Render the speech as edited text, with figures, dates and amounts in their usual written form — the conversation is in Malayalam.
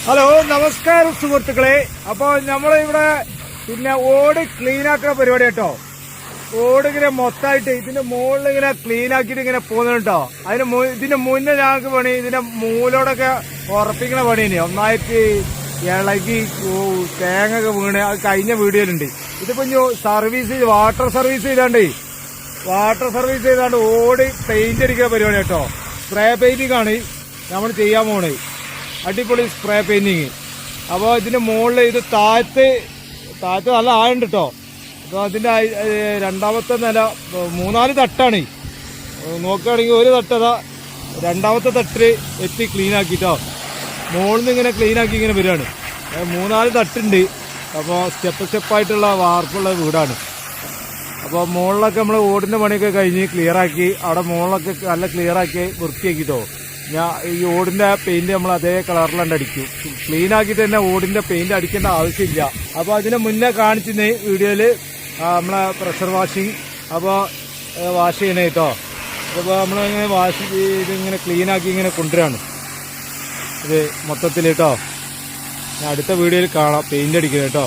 ഹലോ, നമസ്കാരം സുഹൃത്തുക്കളെ. അപ്പൊ നമ്മളിവിടെ പിന്നെ ഓട് ക്ലീൻ ആക്കുന്ന പരിപാടി കേട്ടോ. ഓട് ഇങ്ങനെ മൊത്തമായിട്ട് ഇതിന്റെ മുകളിൽ ഇങ്ങനെ ക്ലീൻ ആക്കിയിട്ട് ഇങ്ങനെ പോകുന്നുണ്ട് കേട്ടോ. ഇതിന്റെ മുന്നേ ഞങ്ങൾക്ക് പണി ഇതിന്റെ മൂലോടൊക്കെ ഉറപ്പിക്കുന്ന പണി തന്നെ ഒന്നായിട്ട് ഇളകി തേങ്ങ ഒക്കെ വീണ് അത് കഴിഞ്ഞ വീഡിയോയിലുണ്ട്. ഇതിപ്പോ സർവീസ് വാട്ടർ സർവീസ് ചെയ്താണ്ട് ഓട് പെയിന്റ് അടിക്കുന്ന പരിപാടി കേട്ടോ. സ്പ്രേ പെയിന്റിംഗ് ആണ് നമ്മൾ ചെയ്യാൻ പോണേ. അടിപൊളി സ്പ്രേ പെയിന്റിങ്. അപ്പോൾ ഇതിന്റെ മുകളിൽ ഇത് താഴത്ത് നല്ല ആഴുണ്ട് കേട്ടോ. അപ്പോൾ അതിന്റെ രണ്ടാമത്തെ നില 3-4 തട്ടാണ്. നോക്കുകയാണെങ്കിൽ ഒരു തട്ടതാ രണ്ടാമത്തെ തട്ടിൽ എത്തി ക്ലീൻ ആക്കിട്ടോ. മുകളിൽ നിന്ന് ഇങ്ങനെ ക്ലീൻ ആക്കി ഇങ്ങനെ വരികയാണ്. 3-4 തട്ടുണ്ട്. അപ്പോൾ സ്റ്റെപ്പായിട്ടുള്ള വാർപ്പുള്ള വീടാണ്. അപ്പോൾ മുകളിലൊക്കെ നമ്മൾ ഓടിന്റെ പണിയൊക്കെ കഴിഞ്ഞ് ക്ലിയറാക്കി അവിടെ മുകളിലൊക്കെ നല്ല ക്ലിയറാക്കി വൃത്തിയാക്കിട്ടോ. ഈ ഓടിന്റെ പെയിന്റ് നമ്മൾ അതേ കളറിലാണ് അടിക്കും. ക്ലീൻ ആക്കിയിട്ട് തന്നെ ഓടിന്റെ പെയിന്റ് അടിക്കേണ്ട ആവശ്യമില്ല. അപ്പോൾ അതിന് മുന്നേ കാണിച്ചിരുന്ന വീഡിയോയില് നമ്മളെ പ്രഷർ വാഷിങ് അപ്പോൾ വാഷ് ചെയ്യണേ കേട്ടോ. അപ്പോൾ നമ്മളിങ്ങനെ വാഷ് ഇതിങ്ങനെ ക്ലീൻ ആക്കി ഇങ്ങനെ കൊണ്ടുവരാണ് ഇത് മൊത്തത്തിൽ കേട്ടോ. ഞാൻ അടുത്ത വീഡിയോയിൽ കാണാം പെയിന്റ് അടിക്കുന്നത് കേട്ടോ.